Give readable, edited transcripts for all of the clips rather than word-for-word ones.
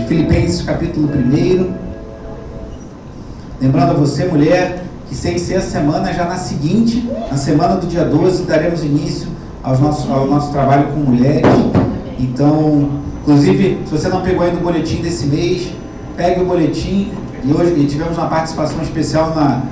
Filipenses capítulo 1. Lembrando a você, mulher, que sem ser a semana, já na seguinte, na semana do dia 12, daremos início ao nosso trabalho com mulheres. Então, inclusive, se você não pegou ainda o boletim desse mês, pegue o boletim. E hoje tivemos uma participação especial na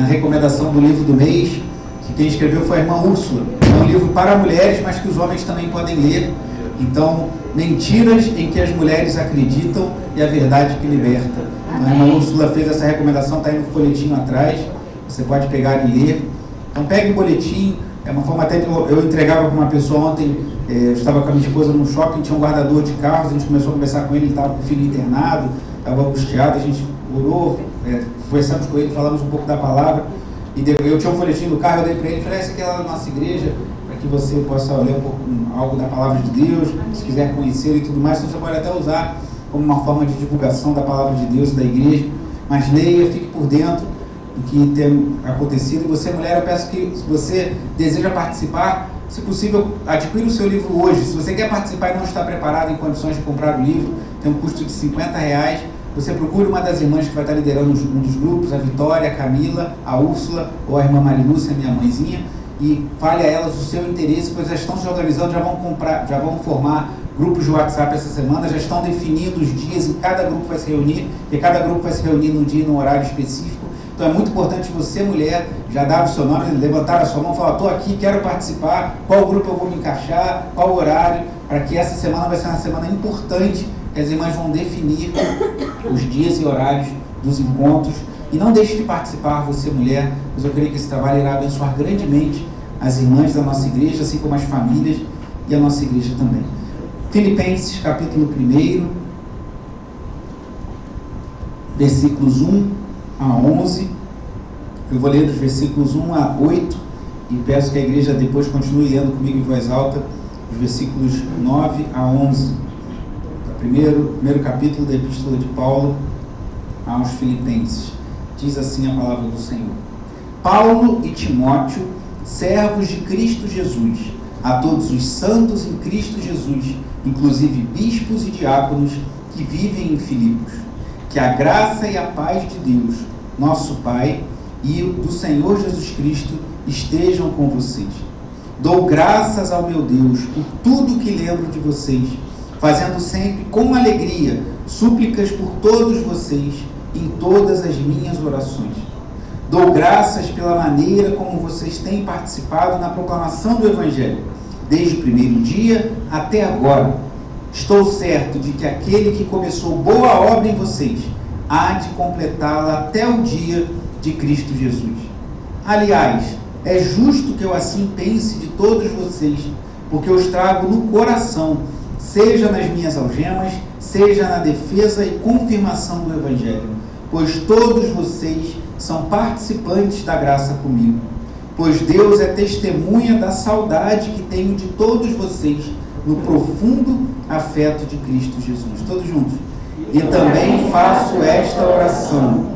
recomendação do livro do mês, que quem escreveu foi a irmã Úrsula. É um livro para mulheres, mas que os homens também podem ler. Então, mentiras em que as mulheres acreditam e a verdade que liberta. A irmã Úrsula fez essa recomendação, está aí no folhetinho atrás, você pode pegar e ler. Então pegue o boletim, é uma forma até de eu entregava para uma pessoa ontem, eu estava com a minha esposa no shopping, tinha um guardador de carros, a gente começou a conversar com ele estava com o filho internado, estava angustiado, a gente orou, conversamos com ele, falamos um pouco da palavra, e eu tinha um folhetim no carro, eu dei para ele e falei, essa aqui é lá da nossa igreja, para que você possa ler um pouco, algo da palavra de Deus, se quiser conhecer e tudo mais, então você pode até usar como uma forma de divulgação da palavra de Deus, da igreja, mas leia, fique por dentro do que tem acontecido. E você, mulher, eu peço que, se você deseja participar, se possível, adquira o seu livro hoje. Se você quer participar e não está preparado em condições de comprar o livro, tem um custo de R$50, você procure uma das irmãs que vai estar liderando um dos grupos, a Vitória, a Camila, a Úrsula ou a irmã Marilúcia, minha mãezinha, e fale a elas o seu interesse, pois já estão se organizando, já vão formar grupos de WhatsApp essa semana, já estão definindo os dias em que cada grupo vai se reunir, e cada grupo vai se reunir num dia e num horário específico. Então é muito importante você, mulher, já dar o seu nome, levantar a sua mão e falar, estou aqui, quero participar, qual grupo eu vou me encaixar, qual horário, para que essa semana vai ser uma semana importante, que as irmãs vão definir os dias e horários dos encontros. E não deixe de participar, você, mulher, pois eu creio que esse trabalho irá abençoar grandemente as irmãs da nossa igreja, assim como as famílias e a nossa igreja também. Filipenses, capítulo 1, versículos 1 a 11. Eu vou ler dos versículos 1 a 8 e peço que a igreja depois continue lendo comigo em voz alta, os versículos 9 a 11. Primeiro capítulo da Epístola de Paulo aos Filipenses. Diz assim a palavra do Senhor. Paulo e Timóteo, servos de Cristo Jesus, a todos os santos em Cristo Jesus, inclusive bispos e diáconos que vivem em Filipos. Que a graça e a paz de Deus, nosso Pai, e do Senhor Jesus Cristo estejam com vocês. Dou graças ao meu Deus por tudo que lembro de vocês, fazendo sempre com alegria súplicas por todos vocês em todas as minhas orações. Dou graças pela maneira como vocês têm participado na proclamação do Evangelho, desde o primeiro dia até agora. Estou certo de que aquele que começou boa obra em vocês há de completá-la até o dia de Cristo Jesus. Aliás, é justo que eu assim pense de todos vocês, porque eu os trago no coração, seja nas minhas algemas, seja na defesa e confirmação do Evangelho, pois todos vocês são participantes da graça comigo. Pois Deus é testemunha da saudade que tenho de todos vocês no profundo afeto de Cristo Jesus. Todos juntos. E também faço esta oração,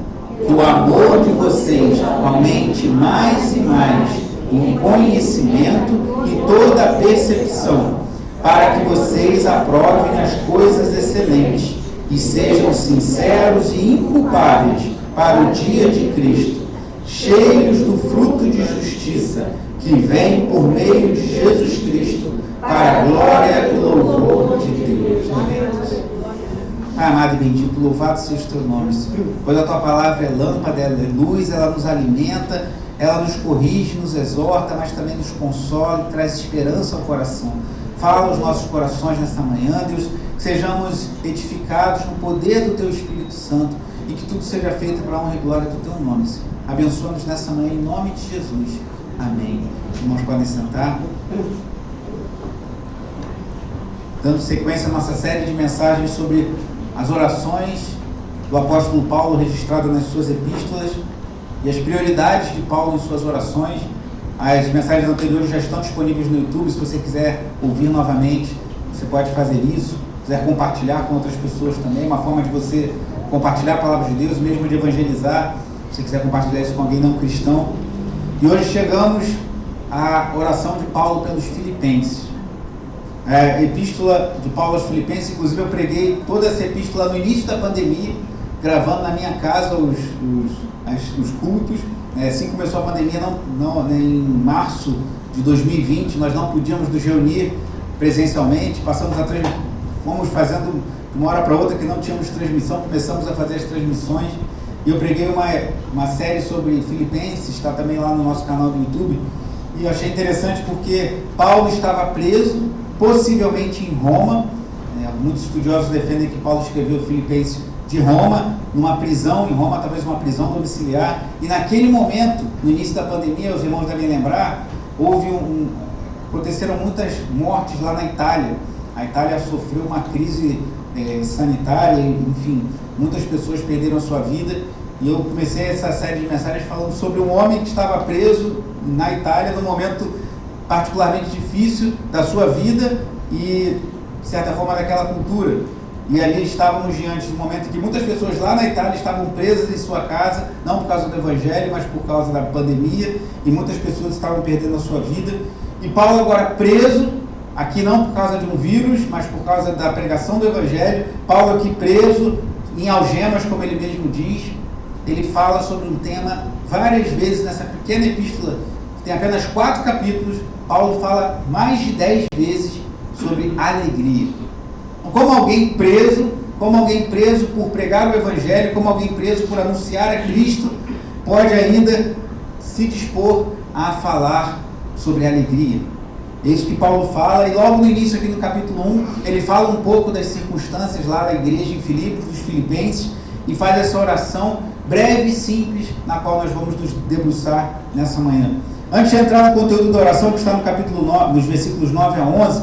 que o amor de vocês aumente mais e mais em conhecimento e toda a percepção, para que vocês aprovem as coisas excelentes e sejam sinceros e inculpáveis para o dia de Cristo, cheios do fruto de justiça que vem por meio de Jesus Cristo, para a glória e louvor de Deus. Amém. Amado e bendito, louvado seja o teu nome, Senhor. Pois a tua palavra é lâmpada, ela é luz, ela nos alimenta, ela nos corrige, nos exorta, mas também nos consola e traz esperança ao coração. Fala aos nossos corações nesta manhã, Deus, que sejamos edificados no poder do teu Espírito Santo e que tudo seja feito para a honra e glória do teu nome, Senhor. Abençoa-nos nessa manhã em nome de Jesus. Amém. Os irmãos podem sentar. Dando sequência à nossa série de mensagens sobre as orações do apóstolo Paulo registradas nas suas epístolas e as prioridades de Paulo em suas orações. As mensagens anteriores já estão disponíveis no YouTube. Se você quiser ouvir novamente, você pode fazer isso. Se quiser compartilhar com outras pessoas também, uma forma de você compartilhar a palavra de Deus, mesmo de evangelizar, se você quiser compartilhar isso com alguém não cristão. E hoje chegamos à oração de Paulo pelos Filipenses. a epístola de Paulo aos Filipenses. Inclusive eu preguei toda essa epístola no início da pandemia, gravando na minha casa os cultos. Assim começou a pandemia, em março de 2020, nós não podíamos nos reunir presencialmente, fomos fazendo de uma hora para outra que não tínhamos transmissão, começamos a fazer as transmissões, e eu preguei uma série sobre Filipenses, está também lá no nosso canal do YouTube, e eu achei interessante porque Paulo estava preso, possivelmente em Roma. Muitos estudiosos defendem que Paulo escreveu Filipenses de Roma, numa prisão em Roma, talvez uma prisão domiciliar, e naquele momento, no início da pandemia, os irmãos devem lembrar, aconteceram muitas mortes lá na Itália. A Itália sofreu uma crise sanitária, enfim, muitas pessoas perderam a sua vida, e eu comecei essa série de mensagens falando sobre um homem que estava preso na Itália, num momento particularmente difícil da sua vida e, de certa forma, daquela cultura. E ali estávamos diante de um momento em que muitas pessoas lá na Itália estavam presas em sua casa, não por causa do Evangelho, mas por causa da pandemia, e muitas pessoas estavam perdendo a sua vida. E Paulo agora preso, aqui não por causa de um vírus, mas por causa da pregação do Evangelho. Paulo aqui preso, em algemas, como ele mesmo diz. Ele fala sobre um tema várias vezes nessa pequena epístola, que tem apenas 4 capítulos. Paulo fala mais de 10 vezes sobre alegria. Como alguém preso por pregar o Evangelho, como alguém preso por anunciar a Cristo, pode ainda se dispor a falar sobre alegria. É isso que Paulo fala, e logo no início aqui no capítulo 1, ele fala um pouco das circunstâncias lá da igreja em Filipos, dos filipenses, e faz essa oração breve e simples, na qual nós vamos nos debruçar nessa manhã. Antes de entrar no conteúdo da oração, que está no capítulo 9, nos versículos 9 a 11,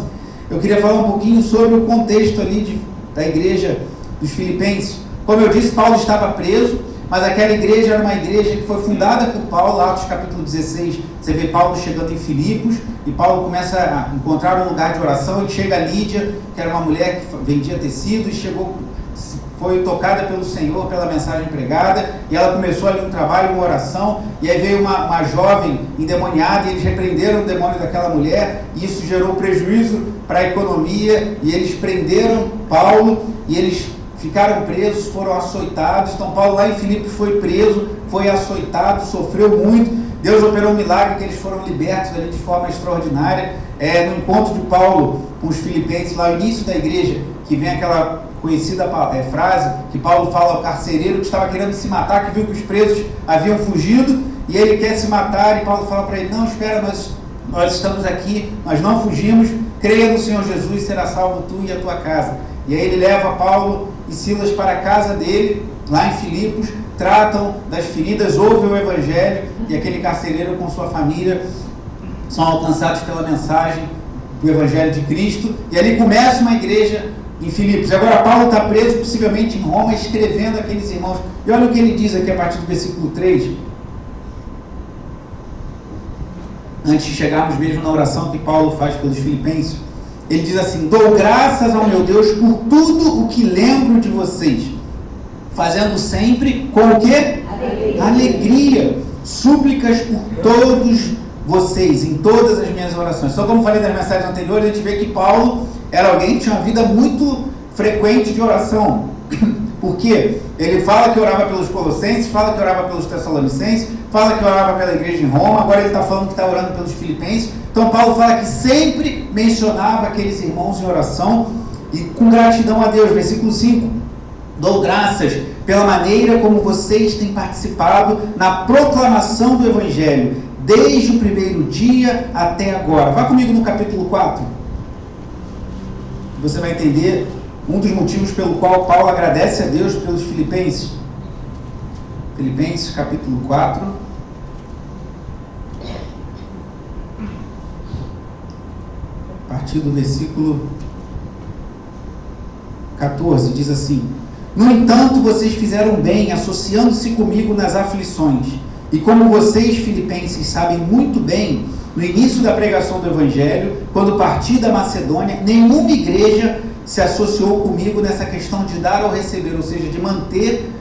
eu queria falar um pouquinho sobre o contexto ali da igreja dos filipenses. Como eu disse, Paulo estava preso, mas aquela igreja era uma igreja que foi fundada por Paulo. Atos capítulo 16, você vê Paulo chegando em Filipos, e Paulo começa a encontrar um lugar de oração, e chega a Lídia, que era uma mulher que vendia tecido, e foi tocada pelo Senhor, pela mensagem pregada, e ela começou ali um trabalho, uma oração, e aí veio uma jovem endemoniada, e eles repreenderam o demônio daquela mulher, e isso gerou prejuízo para a economia, e eles prenderam Paulo, e eles ficaram presos, foram açoitados. Então Paulo lá em Filipos foi preso, foi açoitado, sofreu muito. Deus operou um milagre, que eles foram libertos ali de forma extraordinária. No encontro de Paulo com os filipenses, lá no início da igreja, que vem aquela conhecida frase que Paulo fala ao carcereiro que estava querendo se matar, que viu que os presos haviam fugido, e ele quer se matar, e Paulo fala para ele: não, espera, nós estamos aqui, nós não fugimos, creia no Senhor Jesus, será salvo tu e a tua casa. E aí ele leva Paulo e Silas para a casa dele, lá em Filipos, tratam das feridas, ouvem o Evangelho, e aquele carcereiro com sua família são alcançados pela mensagem do Evangelho de Cristo, e ali começa uma igreja em Filipos. Agora Paulo está preso, possivelmente em Roma, escrevendo aqueles irmãos. E olha o que ele diz aqui a partir do versículo 3, antes de chegarmos mesmo na oração que Paulo faz pelos filipenses. Ele diz assim: dou graças ao meu Deus por tudo o que lembro de vocês, fazendo sempre com o quê? Alegria. Súplicas por todos vocês, em todas as minhas orações. Só como falei nas mensagens anteriores, a gente vê que Paulo era alguém que tinha uma vida muito frequente de oração. Porque ele fala que orava pelos colossenses, fala que orava pelos tessalonicenses, fala que orava pela igreja em Roma, agora ele está falando que está orando pelos filipenses. Então Paulo fala que sempre mencionava aqueles irmãos em oração e com gratidão a Deus. Versículo 5: dou graças pela maneira como vocês têm participado na proclamação do Evangelho, desde o primeiro dia até agora. Vá comigo no capítulo 4. Você vai entender um dos motivos pelo qual Paulo agradece a Deus pelos filipenses. Filipenses capítulo 4. A partir do versículo 14, diz assim: no entanto, vocês fizeram bem, associando-se comigo nas aflições. E como vocês, filipenses, sabem muito bem, no início da pregação do Evangelho, quando parti da Macedônia, nenhuma igreja se associou comigo nessa questão de dar ou receber, ou seja, de manter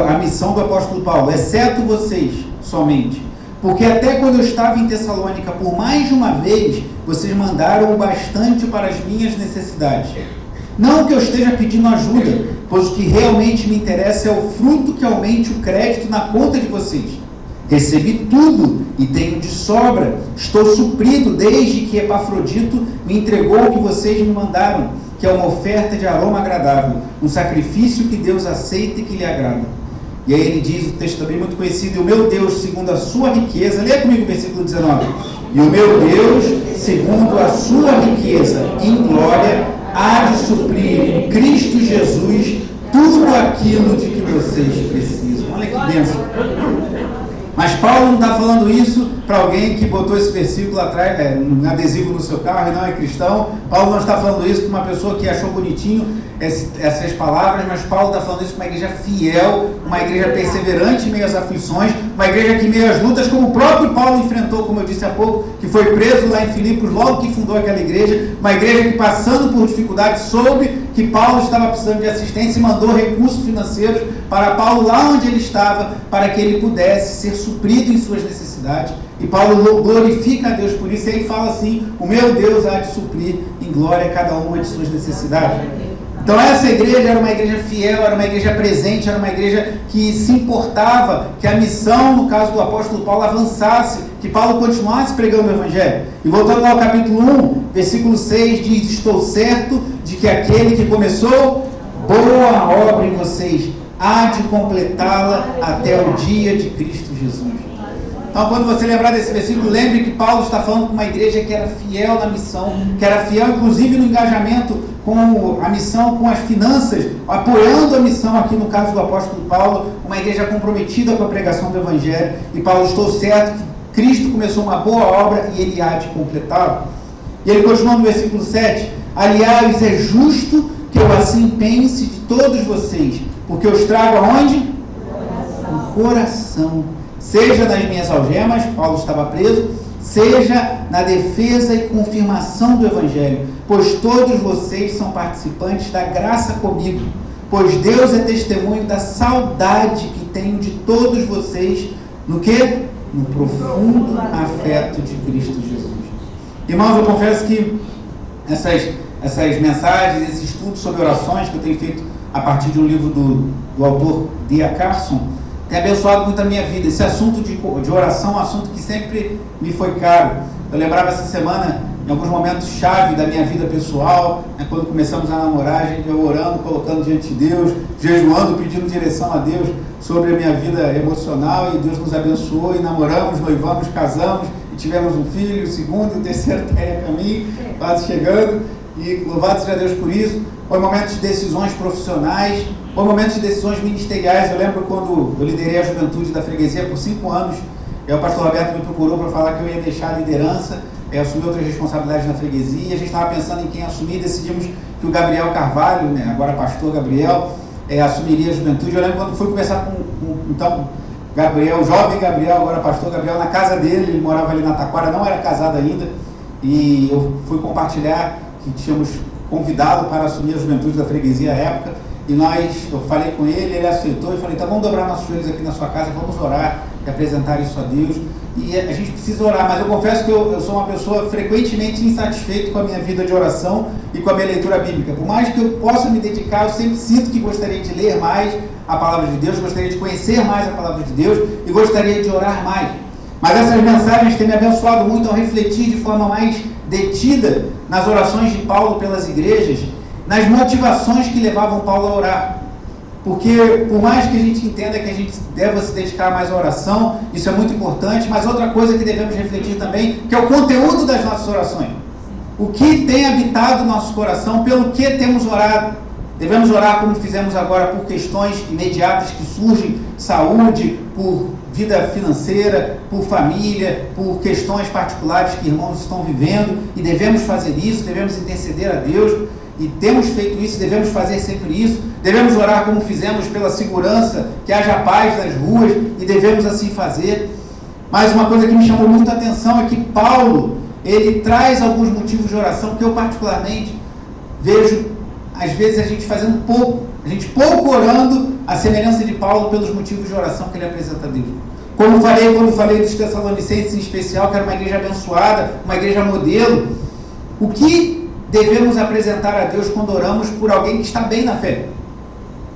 a missão do apóstolo Paulo, exceto vocês somente. porque até quando eu estava em Tessalônica, por mais de uma vez, vocês mandaram o bastante para as minhas necessidades. Não que eu esteja pedindo ajuda, pois o que realmente me interessa é o fruto que aumente o crédito na conta de vocês. Recebi tudo e tenho de sobra. Estou suprido desde que Epafrodito me entregou o que vocês me mandaram, que é uma oferta de aroma agradável, um sacrifício que Deus aceita e que lhe agrada. E aí ele diz, o texto também muito conhecido, e o meu Deus, segundo a sua riqueza, leia comigo o versículo 19, e o meu Deus, segundo a sua riqueza em glória, há de suprir em Cristo Jesus tudo aquilo de que vocês precisam. Olha que bênção. Mas Paulo não está falando isso para alguém que botou esse versículo atrás, um adesivo no seu carro e não é cristão. Paulo não está falando isso para uma pessoa que achou bonitinho essas palavras, mas Paulo está falando isso para uma igreja fiel, uma igreja perseverante em meio às aflições, uma igreja que em meio às lutas, como o próprio Paulo enfrentou, como eu disse há pouco, que foi preso lá em Filipos logo que fundou aquela igreja, uma igreja que passando por dificuldades soube que Paulo estava precisando de assistência e mandou recursos financeiros para Paulo lá onde ele estava, para que ele pudesse ser suprido em suas necessidades. E Paulo glorifica a Deus por isso, e aí fala assim, o meu Deus há de suprir em glória cada uma de suas necessidades. Então essa igreja era uma igreja fiel, era uma igreja presente, era uma igreja que se importava que a missão, no caso do apóstolo Paulo, avançasse, que Paulo continuasse pregando o Evangelho. E voltando lá ao capítulo 1, versículo 6, diz, estou certo de que aquele que começou boa obra em vocês, há de completá-la até o dia de Cristo Jesus. Então, quando você lembrar desse versículo, lembre que Paulo está falando com uma igreja que era fiel na missão, que era fiel, inclusive, no engajamento com a missão, com as finanças, apoiando a missão, aqui no caso do apóstolo Paulo, uma igreja comprometida com a pregação do Evangelho. E Paulo, estou certo que Cristo começou uma boa obra e ele há de completá-la. E ele continua no versículo 7, aliás, é justo que eu assim pense de todos vocês, porque eu os trago aonde? No coração. Seja nas minhas algemas, Paulo estava preso, seja na defesa e confirmação do Evangelho, pois todos vocês são participantes da graça comigo, pois Deus é testemunho da saudade que tenho de todos vocês, no quê? No profundo afeto de Cristo Jesus. Irmãos, eu confesso que essas mensagens, esse estudo sobre orações que eu tenho feito a partir de um livro do autor D.A. Carson, tem abençoado muito a minha vida. Esse assunto de oração é um assunto que sempre me foi caro. Eu lembrava essa semana, em alguns momentos chave da minha vida pessoal, quando começamos a namorar, a gente eu orando, colocando diante de Deus, jejuando, pedindo direção a Deus sobre a minha vida emocional, e Deus nos abençoou, e namoramos, noivamos, casamos, e tivemos um filho, o segundo e o terceiro está aí a caminho, quase chegando, e louvado seja Deus por isso. Foi momentos de decisões profissionais, foi momentos de decisões ministeriais. Eu lembro quando eu liderei a juventude da freguesia por 5 anos, o pastor Roberto me procurou para falar que eu ia deixar a liderança, assumir outras responsabilidades na freguesia, e a gente estava pensando em quem assumir, decidimos que o Gabriel Carvalho, agora pastor Gabriel, assumiria a juventude. Eu lembro quando fui conversar com então, Gabriel, jovem Gabriel, agora pastor Gabriel, na casa dele, ele morava ali na Taquara, não era casado ainda, e eu fui compartilhar que tínhamos convidado para assumir a juventude da freguesia à época, e eu falei com ele, ele aceitou, e falei, então vamos dobrar nossos joelhos aqui na sua casa, vamos orar e apresentar isso a Deus, e a gente precisa orar, mas eu confesso que eu sou uma pessoa frequentemente insatisfeito com a minha vida de oração e com a minha leitura bíblica. Por mais que eu possa me dedicar, eu sempre sinto que gostaria de ler mais a palavra de Deus, gostaria de conhecer mais a palavra de Deus e gostaria de orar mais. Mas essas mensagens têm me abençoado muito ao refletir de forma mais detida nas orações de Paulo pelas igrejas, nas motivações que levavam Paulo a orar. Porque, por mais que a gente entenda que a gente deva se dedicar mais à oração, isso é muito importante, mas outra coisa que devemos refletir também, que é o conteúdo das nossas orações. O que tem habitado o nosso coração, pelo que temos orado. Devemos orar como fizemos agora por questões imediatas que surgem, saúde, por vida financeira, por família, por questões particulares que irmãos estão vivendo, e devemos fazer isso, devemos interceder a Deus, e temos feito isso, devemos fazer sempre isso. Devemos orar como fizemos pela segurança, que haja paz nas ruas, e devemos assim fazer. Mas uma coisa que me chamou muito a atenção é que Paulo, ele traz alguns motivos de oração que eu particularmente vejo, às vezes, a gente fazendo pouco, a gente pouco orando, a semelhança de Paulo, pelos motivos de oração que ele apresenta a Deus. Como falei quando falei dos Tessalonicenses em especial, que era uma igreja abençoada, uma igreja modelo. O que devemos apresentar a Deus quando oramos por alguém que está bem na fé?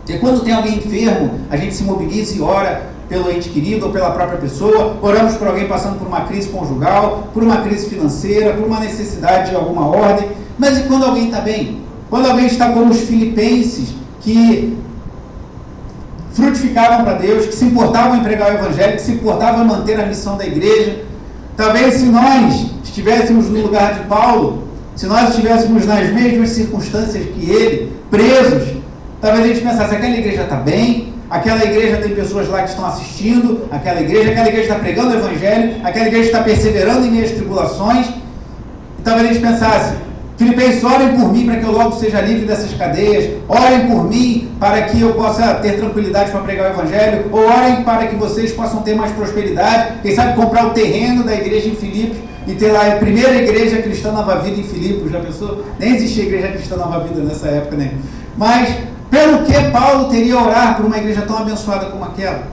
Porque quando tem alguém enfermo, a gente se mobiliza e ora pelo ente querido ou pela própria pessoa, oramos por alguém passando por uma crise conjugal, por uma crise financeira, por uma necessidade de alguma ordem. Mas e quando alguém está bem? Quando alguém está como os filipenses, que frutificavam para Deus, que se importavam em pregar o Evangelho, que se importavam em manter a missão da igreja. Talvez se nós estivéssemos no lugar de Paulo, se nós estivéssemos nas mesmas circunstâncias que ele, presos, talvez a gente pensasse, aquela igreja está bem, aquela igreja tem pessoas lá que estão assistindo, aquela igreja está pregando o Evangelho, aquela igreja está perseverando em meias tribulações. E talvez a gente pensasse, Filipenses, orem por mim para que eu logo seja livre dessas cadeias, orem por mim para que eu possa ter tranquilidade para pregar o Evangelho, ou orem para que vocês possam ter mais prosperidade, quem sabe comprar o terreno da igreja em Filipos e ter lá a primeira igreja cristã Nova Vida em Filipos. Já pensou? Nem existia igreja cristã Nova Vida nessa época, né? Mas pelo que Paulo teria a orar por uma igreja tão abençoada como aquela?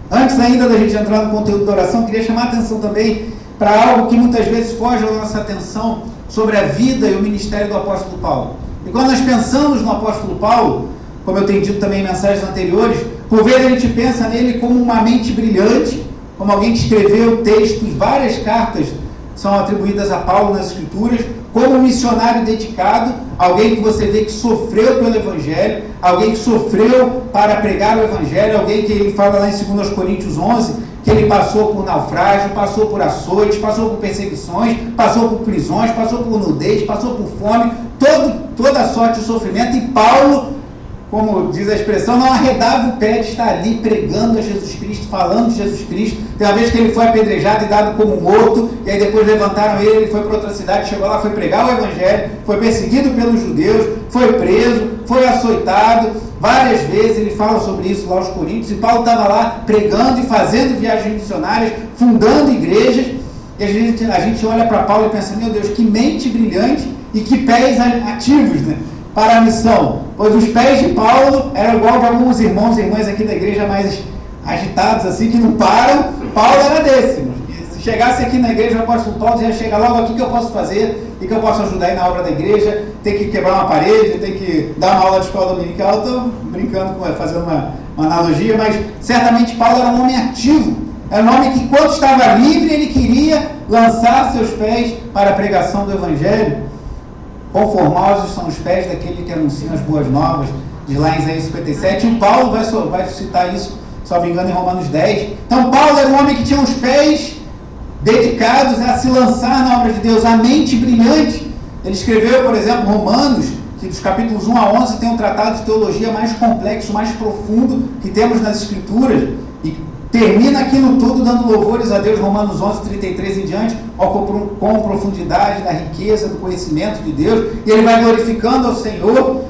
Antes ainda da gente entrar no conteúdo da oração, queria chamar a atenção também para algo que muitas vezes foge da nossa atenção sobre a vida e o ministério do apóstolo Paulo. E quando nós pensamos no apóstolo Paulo, como eu tenho dito também em mensagens anteriores, por vezes a gente pensa nele como uma mente brilhante, como alguém que escreveu textos, várias cartas são atribuídas a Paulo nas Escrituras, como um missionário dedicado, alguém que você vê que sofreu pelo Evangelho, alguém que sofreu para pregar o Evangelho, alguém que ele fala lá em 2 Coríntios 11, que ele passou por naufrágio, passou por açoites, passou por perseguições, passou por prisões, passou por nudez, passou por fome, toda sorte de sofrimento. E Paulo, como diz a expressão, não arredava o pé de estar ali pregando a Jesus Cristo, falando de Jesus Cristo. Tem uma vez que ele foi apedrejado e dado como morto, e aí depois levantaram ele foi para outra cidade, chegou lá, foi pregar o Evangelho, foi perseguido pelos judeus, foi preso, foi açoitado. Várias vezes ele fala sobre isso lá aos Coríntios, e Paulo estava lá pregando e fazendo viagens missionárias, fundando igrejas, e a gente olha para Paulo e pensa, meu Deus, que mente brilhante e que pés ativos, né, para a missão. Pois os pés de Paulo eram igual de alguns irmãos e irmãs aqui da igreja mais agitados, assim, que não param. Paulo era desse. Se chegasse aqui na igreja, o apóstolo Paulo já chega logo aqui, que eu posso fazer e que eu posso ajudar aí na obra da igreja, tem que quebrar uma parede, tem que dar uma aula de escola dominical. Eu estou brincando, fazendo uma analogia, mas certamente Paulo era um homem ativo, era um homem que, quando estava livre, ele queria lançar seus pés para a pregação do Evangelho. Conformosos são os pés daquele que anunciam as boas novas, diz lá em Isaías 57, e Paulo vai citar isso, se não me engano, em Romanos 10. Então Paulo era um homem que tinha os pés dedicados a se lançar na obra de Deus, a mente brilhante. Ele escreveu, por exemplo, Romanos, que dos capítulos 1 a 11 tem um tratado de teologia mais complexo, mais profundo que temos nas Escrituras, e termina aquilo tudo dando louvores a Deus, Romanos 11, 33 em diante, com profundidade da riqueza, do conhecimento de Deus, e ele vai glorificando ao Senhor.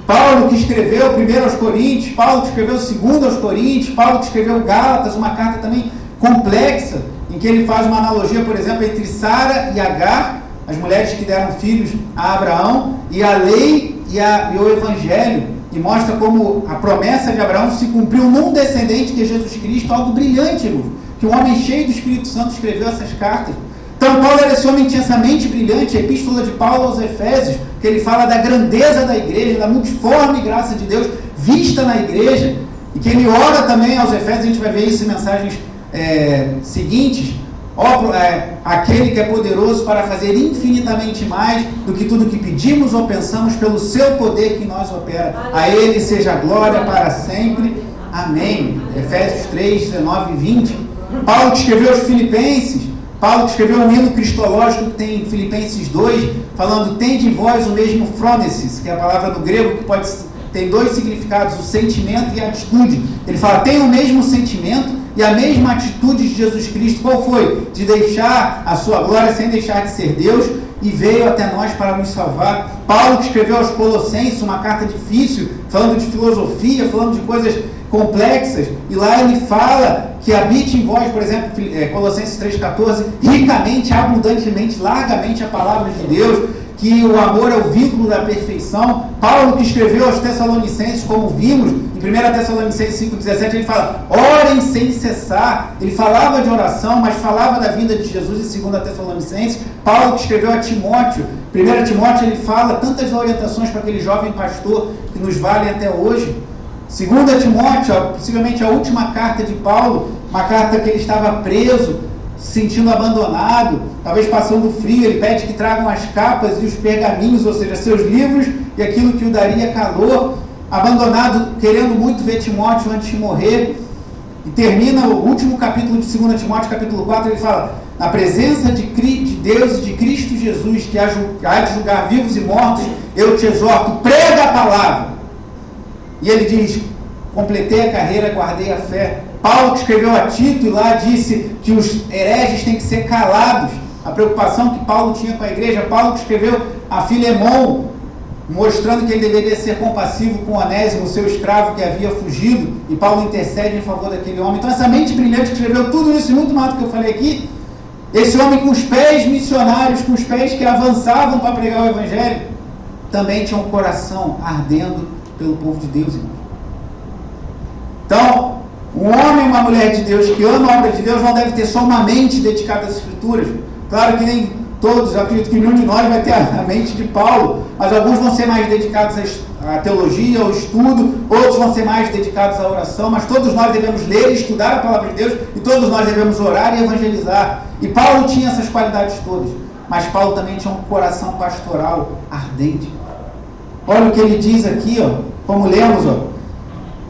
Paulo que escreveu 1 aos Coríntios, Paulo que escreveu 2 aos Coríntios, Paulo que escreveu Gálatas, uma carta também complexa, em que ele faz uma analogia, por exemplo, entre Sara e Agar, as mulheres que deram filhos a Abraão, e a lei e o Evangelho, e mostra como a promessa de Abraão se cumpriu num descendente que é Jesus Cristo, algo brilhante, irmão, que um homem cheio do Espírito Santo escreveu essas cartas. Então Paulo era esse homem que tinha essa mente brilhante, a epístola de Paulo aos Efésios, que ele fala da grandeza da igreja, da multiforme graça de Deus vista na igreja, e que ele ora também aos Efésios, a gente vai ver isso em mensagens seguintes, aquele que é poderoso para fazer infinitamente mais do que tudo que pedimos ou pensamos pelo seu poder que em nós opera. A ele seja a glória para sempre. Amém. Efésios 3, 19 e 20. Paulo que escreveu aos Filipenses, Paulo que escreveu um hino cristológico que tem em Filipenses 2, falando, tende em vós o mesmo phronesis, que é a palavra do grego que tem dois significados, o sentimento e a atitude. Ele fala, tem o mesmo sentimento e a mesma atitude de Jesus Cristo. Qual foi? De deixar a sua glória sem deixar de ser Deus, e veio até nós para nos salvar. Paulo que escreveu aos Colossenses uma carta difícil, falando de filosofia, falando de coisas complexas, e lá ele fala que habite em vós, por exemplo, Colossenses 3,14, ricamente, abundantemente, largamente a palavra de Deus, que o amor é o vínculo da perfeição. Paulo que escreveu aos Tessalonicenses, como vimos, em 1 Tessalonicenses 5,17 ele fala, orem sem cessar. Ele falava de oração, mas falava da vinda de Jesus. Em 2 Tessalonicenses, Paulo que escreveu a Timóteo, 1 Timóteo, ele fala tantas orientações para aquele jovem pastor que nos valem até hoje. 2 Timóteo, possivelmente a última carta de Paulo, uma carta que ele estava preso, se sentindo abandonado, talvez passando frio. Ele pede que tragam as capas e os pergaminhos, ou seja, seus livros e aquilo que o daria calor, abandonado, querendo muito ver Timóteo antes de morrer. E termina o último capítulo de 2 Timóteo, capítulo 4, ele fala, na presença de Deus e de Cristo Jesus, que há de julgar vivos e mortos, eu te exorto, prega a palavra. E ele diz, completei a carreira, guardei a fé. Paulo que escreveu a Tito e lá disse que os hereges têm que ser calados. A preocupação que Paulo tinha com a igreja. Paulo que escreveu a Filemão, mostrando que ele deveria ser compassivo com Onésimo, seu escravo que havia fugido. E Paulo intercede em favor daquele homem. Então essa mente brilhante que escreveu tudo isso e muito mais do que eu falei aqui, esse homem com os pés missionários, com os pés que avançavam para pregar o evangelho, também tinha um coração ardendo pelo povo de Deus, irmão. Então, um homem e uma mulher de Deus que ama a obra de Deus não deve ter só uma mente dedicada às Escrituras. Claro que nem todos, eu acredito que nenhum de nós vai ter a mente de Paulo, mas alguns vão ser mais dedicados à teologia, ao estudo, outros vão ser mais dedicados à oração, mas todos nós devemos ler e estudar a palavra de Deus, e todos nós devemos orar e evangelizar. E Paulo tinha essas qualidades todas, mas Paulo também tinha um coração pastoral ardente. Olha o que ele diz aqui, ó, como lemos, ó,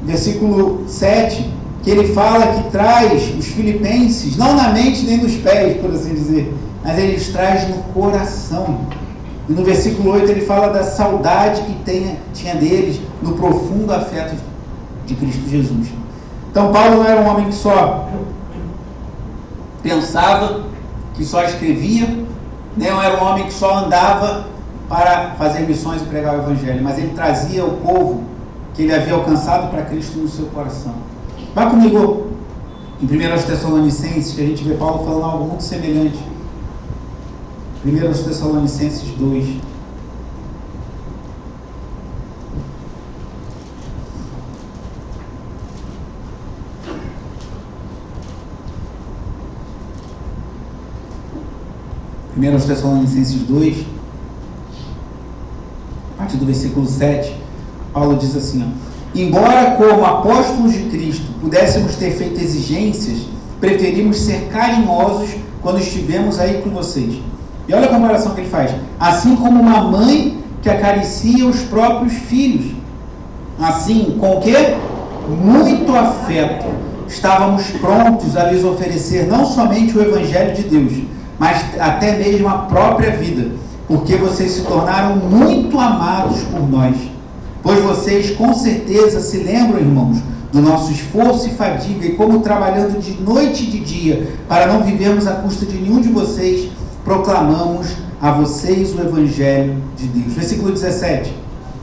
versículo 7, que ele fala que traz os filipenses, não na mente nem nos pés, por assim dizer, mas ele os traz no coração. E no versículo 8 ele fala da saudade que tinha deles, no profundo afeto de Cristo Jesus. Então Paulo não era um homem que só pensava, que só escrevia, não era um homem que só andava para fazer missões e pregar o evangelho, mas ele trazia o povo que ele havia alcançado para Cristo no seu coração. Vá comigo em 1 Tessalonicenses, que a gente vê Paulo falando algo muito semelhante. 1 Tessalonicenses 2. Primeiro Tessalonicenses 2, a partir do versículo 7, Paulo diz assim, ó, embora como apóstolos de Cristo pudéssemos ter feito exigências, preferimos ser carinhosos quando estivemos aí com vocês. E olha a comparação que ele faz. Assim como uma mãe que acaricia os próprios filhos. Assim, com o quê? Muito afeto. Estávamos prontos a lhes oferecer não somente o Evangelho de Deus, mas até mesmo a própria vida, porque vocês se tornaram muito amados por nós. Pois vocês com certeza se lembram, irmãos, do nosso esforço e fadiga, e como trabalhando de noite e de dia, para não vivermos à custa de nenhum de vocês, proclamamos a vocês o Evangelho de Deus. Versículo 17.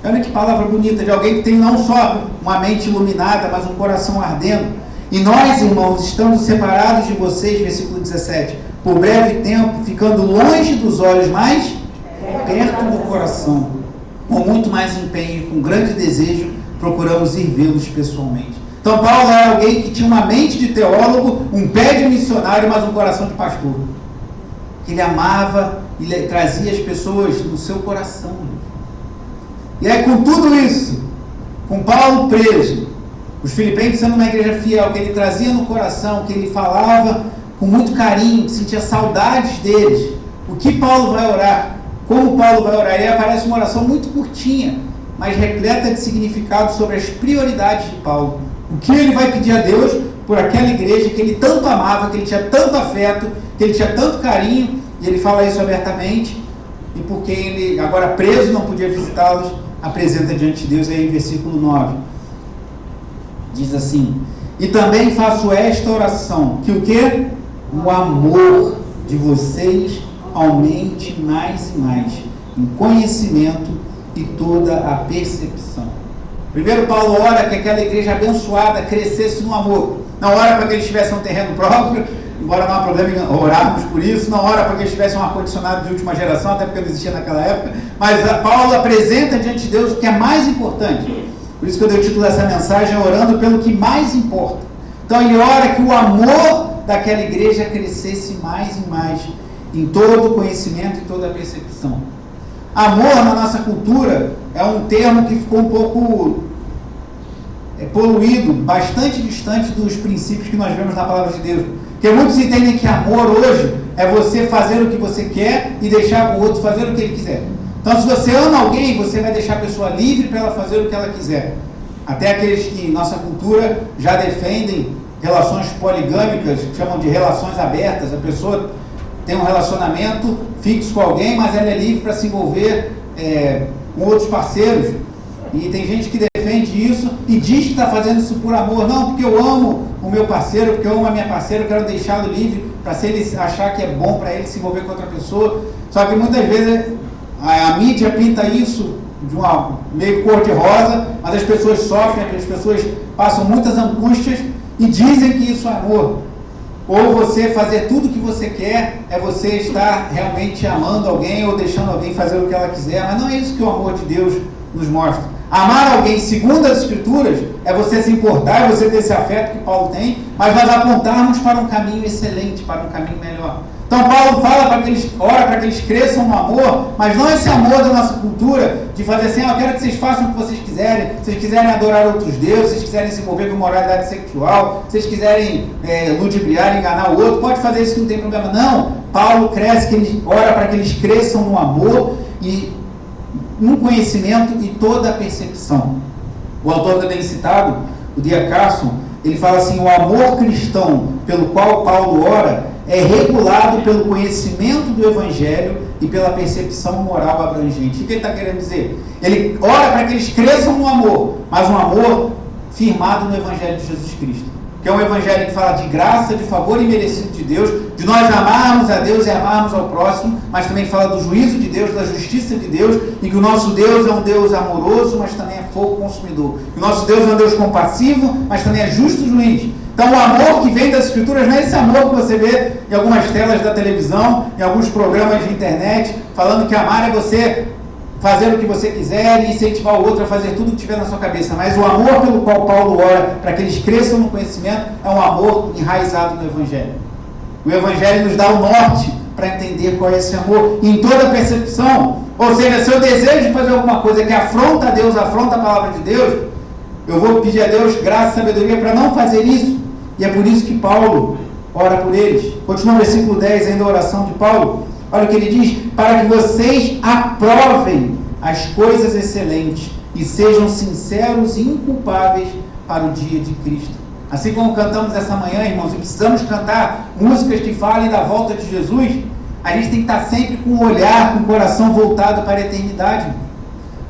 Olha que palavra bonita, de alguém que tem não só uma mente iluminada, mas um coração ardendo. E nós, irmãos, estamos separados de vocês, versículo 17, por breve tempo, ficando longe dos olhos, mas perto do coração. Com muito mais empenho e com grande desejo, procuramos ir vê-los pessoalmente. Então Paulo era alguém que tinha uma mente de teólogo, um pé de missionário, mas um coração de pastor. Que ele amava e trazia as pessoas no seu coração. E aí, com tudo isso, com Paulo preso, os filipenses sendo uma igreja fiel, que ele trazia no coração, que ele falava com muito carinho, que sentia saudades deles, o que Paulo vai orar? Como Paulo vai orar? E aí aparece uma oração muito curtinha, mas repleta de significado sobre as prioridades de Paulo. O que ele vai pedir a Deus por aquela igreja que ele tanto amava, que ele tinha tanto afeto, que ele tinha tanto carinho, e ele fala isso abertamente, e porque ele, agora preso, não podia visitá-los, apresenta diante de Deus. Aí em versículo 9, diz assim, e também faço esta oração, que o quê? O amor de vocês aumente mais e mais, em conhecimento e toda a percepção. Primeiro Paulo ora que aquela igreja abençoada crescesse no amor. Não ora para que eles tivessem um terreno próprio, embora não há problema em orarmos por isso. Não ora para que eles tivessem um ar-condicionado de última geração, até porque não existia naquela época. Mas Paulo apresenta diante de Deus o que é mais importante. Por isso que eu dei o título dessa mensagem, orando pelo que mais importa. Então ele ora que o amor daquela igreja crescesse mais e mais, em todo o conhecimento e toda a percepção. Amor na nossa cultura é um termo que ficou um pouco poluído, bastante distante dos princípios que nós vemos na palavra de Deus. Porque muitos entendem que amor hoje é você fazer o que você quer e deixar o outro fazer o que ele quiser. Então, se você ama alguém, você vai deixar a pessoa livre para ela fazer o que ela quiser. Até aqueles que em nossa cultura já defendem relações poligâmicas, chamam de relações abertas. A pessoa tem um relacionamento fixo com alguém, mas ela é livre para se envolver com outros parceiros. E tem gente que defende isso e diz que está fazendo isso por amor. Não, porque eu amo o meu parceiro, porque eu amo a minha parceira, eu quero deixá-lo livre para, se ele achar que é bom para ele se envolver com outra pessoa. Só que muitas vezes a mídia pinta isso de uma meio cor-de-rosa, mas as pessoas sofrem, as pessoas passam muitas angústias e dizem que isso é amor. Ou você fazer tudo o que você quer é você estar realmente amando alguém ou deixando alguém fazer o que ela quiser, mas não é isso que o amor de Deus nos mostra. Amar alguém segundo as Escrituras é você se importar, é você ter esse afeto que Paulo tem, mas nós apontarmos para um caminho excelente, para um caminho melhor. Então Paulo fala para que eles, ora para que eles cresçam no amor, mas não esse amor da nossa cultura, de fazer assim, eu quero que vocês façam o que vocês quiserem, se vocês quiserem adorar outros deuses, se vocês quiserem se envolver com moralidade sexual, se vocês quiserem ludibriar, enganar o outro, pode fazer isso que não tem problema. Não, Paulo cresce, que ele ora para que eles cresçam no amor e no conhecimento e toda a percepção. O autor também citado, o D.A. Carson, ele fala assim, o amor cristão pelo qual Paulo ora é regulado pelo conhecimento do Evangelho e pela percepção moral abrangente. O que ele está querendo dizer? Ele ora para que eles cresçam no amor, mas um amor firmado no Evangelho de Jesus Cristo. Que é um Evangelho que fala de graça, de favor imerecido de Deus, de nós amarmos a Deus e amarmos ao próximo, mas também fala do juízo de Deus, da justiça de Deus, e que o nosso Deus é um Deus amoroso, mas também é fogo consumidor. Que o nosso Deus é um Deus compassivo, mas também é justo juiz. Então o amor que vem das Escrituras não é esse amor que você vê em algumas telas da televisão, em alguns programas de internet, falando que amar é você fazer o que você quiser e incentivar o outro a fazer tudo o que tiver na sua cabeça. Mas o amor pelo qual Paulo ora, para que eles cresçam no conhecimento, é um amor enraizado no Evangelho. O Evangelho nos dá o norte para entender qual é esse amor em toda a percepção. Ou seja, se eu desejo de fazer alguma coisa que afronta a Deus, afronta a palavra de Deus, eu vou pedir a Deus graça e sabedoria para não fazer isso. E é por isso que Paulo ora por eles. Continua o versículo 10 ainda a oração de Paulo. Olha o que ele diz, para que vocês aprovem as coisas excelentes e sejam sinceros e inculpáveis para o dia de Cristo. Assim como cantamos essa manhã, irmãos, e precisamos cantar músicas que falem da volta de Jesus, a gente tem que estar sempre com o olhar, com o coração voltado para a eternidade.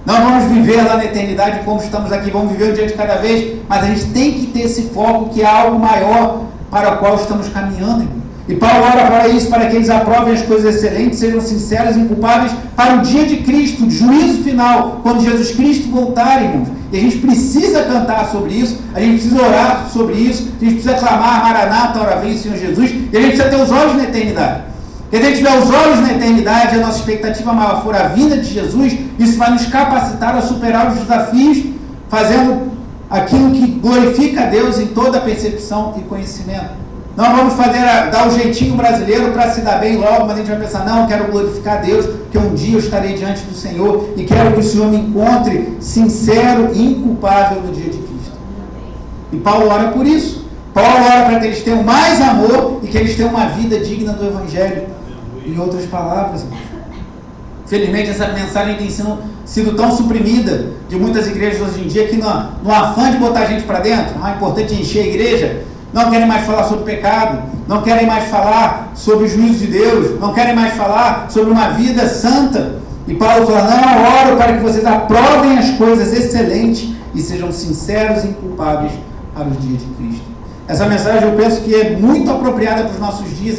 Não vamos viver lá na eternidade como estamos aqui, vamos viver um dia de cada vez, mas a gente tem que ter esse foco que é algo maior para o qual estamos caminhando, irmão. E Paulo ora para isso, para que eles aprovem as coisas excelentes, sejam sinceros e inculpáveis para o dia de Cristo, de juízo final, quando Jesus Cristo voltar, irmãos. E a gente precisa cantar sobre isso, a gente precisa orar sobre isso, a gente precisa clamar, Maranata, ora vem, Senhor Jesus, e a gente precisa ter os olhos na eternidade. Se a gente tiver os olhos na eternidade, a nossa expectativa maior for a vinda de Jesus, isso vai nos capacitar a superar os desafios, fazendo aquilo que glorifica a Deus em toda a percepção e conhecimento. Não vamos dar o jeitinho brasileiro para se dar bem logo, mas a gente vai pensar, não, eu quero glorificar a Deus, porque um dia eu estarei diante do Senhor e quero que o Senhor me encontre sincero e inculpável no dia de Cristo. E Paulo ora por isso. Paulo ora para que eles tenham mais amor e que eles tenham uma vida digna do Evangelho. Em outras palavras, felizmente essa mensagem tem sido tão suprimida de muitas igrejas hoje em dia que no afã de botar a gente para dentro, é importante encher a igreja, não querem mais falar sobre pecado, não querem mais falar sobre o juízo de Deus, não querem mais falar sobre uma vida santa. E Paulo fala, não, oro para que vocês aprovem as coisas excelentes e sejam sinceros e inculpáveis para o dia de Cristo. Essa mensagem eu penso que é muito apropriada para os nossos dias,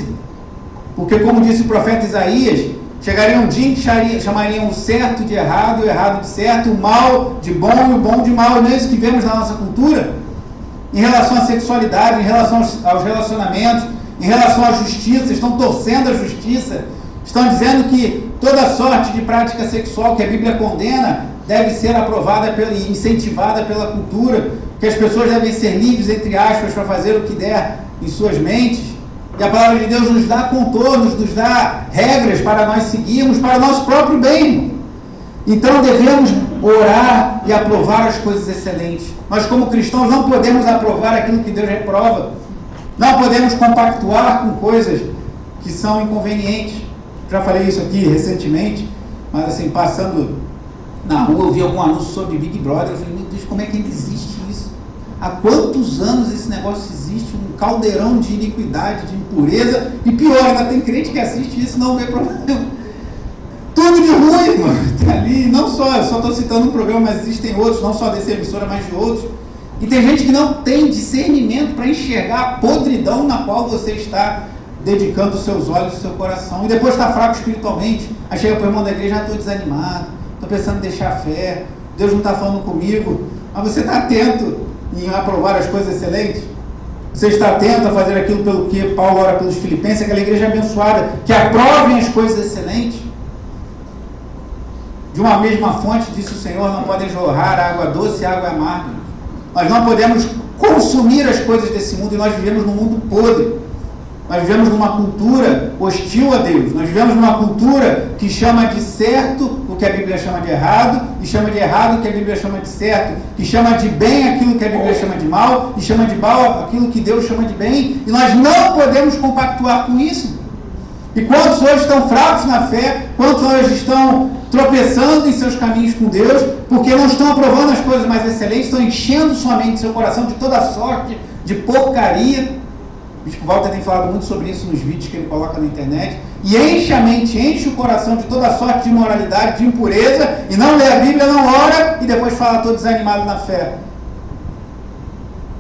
porque como disse o profeta Isaías, chegaria um dia em que chamariam o certo de errado, o errado de certo, o mal de bom e o bom de mal. Não é isso que vemos na nossa cultura? Em relação à sexualidade, em relação aos relacionamentos, em relação à justiça, estão torcendo a justiça, estão dizendo que toda sorte de prática sexual que a Bíblia condena deve ser aprovada e incentivada pela cultura, que as pessoas devem ser livres, entre aspas, para fazer o que der em suas mentes. E a palavra de Deus nos dá contornos, nos dá regras para nós seguirmos, para o nosso próprio bem. Então devemos orar e aprovar as coisas excelentes. Nós, como cristãos, não podemos aprovar aquilo que Deus reprova. Não podemos compactuar com coisas que são inconvenientes. Já falei isso aqui recentemente, mas assim, passando na rua, eu vi algum anúncio sobre Big Brother. Eu falei, meu Deus, como é que ainda existe isso? Há quantos anos esse negócio existe? Um caldeirão de iniquidade, de impureza. E pior, ainda tem crente que assiste isso e não vê problema. Tudo de ruim, mano. Tá ali, não só, eu só estou citando um programa, mas existem outros, não só dessa emissora, mas de outros. E tem gente que não tem discernimento para enxergar a podridão na qual você está dedicando os seus olhos e o seu coração. E depois está fraco espiritualmente. Aí chega para o irmão da igreja, já estou desanimado, estou pensando em deixar a fé, Deus não está falando comigo. Mas você está atento em aprovar as coisas excelentes? Você está atento a fazer aquilo pelo que Paulo ora pelos Filipenses, aquela igreja abençoada, que aprovem as coisas excelentes? De uma mesma fonte, disse o Senhor, não podem jorrar água doce e água amarga. Nós não podemos consumir as coisas desse mundo, e nós vivemos num mundo podre. Nós vivemos numa cultura hostil a Deus. Nós vivemos numa cultura que chama de certo o que a Bíblia chama de errado, e chama de errado o que a Bíblia chama de certo, que chama de bem aquilo que a Bíblia chama de mal, e chama de mal aquilo que Deus chama de bem, e nós não podemos compactuar com isso. E quantos hoje estão fracos na fé, quantos hoje estão tropeçando em seus caminhos com Deus, porque não estão aprovando as coisas mais excelentes, estão enchendo sua mente, seu coração de toda sorte de porcaria. O Bispo Walter tem falado muito sobre isso nos vídeos que ele coloca na internet. E enche a mente, enche o coração de toda sorte de imoralidade, de impureza, e não lê a Bíblia, não ora, e depois fala todo desanimado na fé.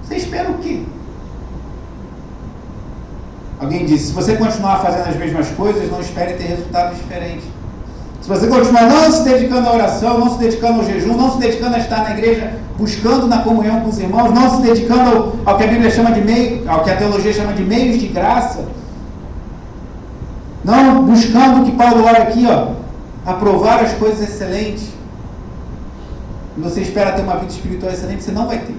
Você espera o quê? Alguém disse, se você continuar fazendo as mesmas coisas, não espere ter resultados diferentes. Se você continuar não se dedicando à oração, não se dedicando ao jejum, não se dedicando a estar na igreja, buscando na comunhão com os irmãos, não se dedicando ao que a Bíblia chama de meio, ao que a teologia chama de meios de graça, não buscando o que Paulo ora aqui, aprovar as coisas excelentes, e você espera ter uma vida espiritual excelente, você não vai ter.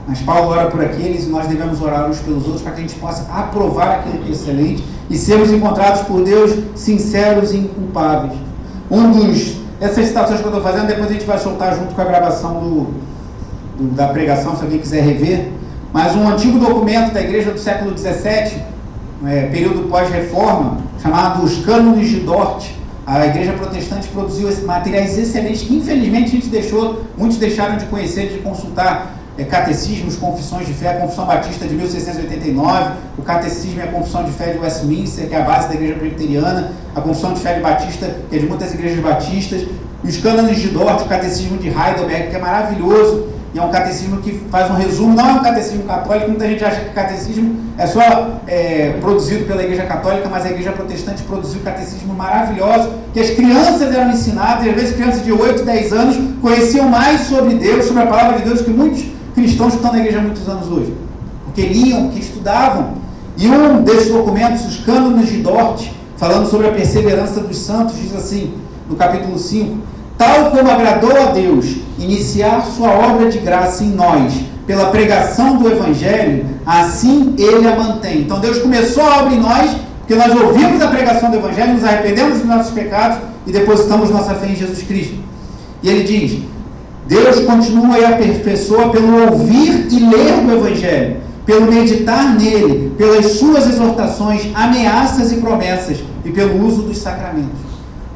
Mas Paulo ora por aqueles e nós devemos orar uns pelos outros para que a gente possa aprovar aquilo que é excelente e sermos encontrados por Deus sinceros e inculpáveis. Essas citações que eu estou fazendo, depois a gente vai soltar junto com a gravação da pregação, se alguém quiser rever. Mas um antigo documento da igreja do século XVII, período pós-reforma, chamado Os Cânones de Dort. A igreja protestante produziu materiais excelentes que infelizmente muitos deixaram de conhecer, de consultar. Catecismos, confissões de fé, a Confissão Batista de 1689, o Catecismo e a Confissão de Fé de Westminster, que é a base da igreja presbiteriana, a Confissão de Fé de Batista, que é de muitas igrejas batistas, e os Cânones de Dort, o Catecismo de Heidelberg, que é maravilhoso, e é um catecismo que faz um resumo, não é um catecismo católico, muita gente acha que o catecismo é só produzido pela igreja católica, mas a igreja protestante produziu um catecismo maravilhoso, que as crianças eram ensinadas, e às vezes crianças de 8, 10 anos conheciam mais sobre Deus, sobre a palavra de Deus, que muitos cristãos que estão na igreja há muitos anos hoje, porque liam, que estudavam. E um desses documentos, os Cânones de Dort, falando sobre a perseverança dos santos, diz assim, no capítulo 5, tal como agradou a Deus iniciar sua obra de graça em nós, pela pregação do Evangelho, assim Ele a mantém. Então Deus começou a obra em nós, porque nós ouvimos a pregação do Evangelho, nos arrependemos dos nossos pecados e depositamos nossa fé em Jesus Cristo. E Ele diz, Deus continua e aperfeiçoa pelo ouvir e ler do Evangelho, pelo meditar nele, pelas suas exortações, ameaças e promessas, e pelo uso dos sacramentos.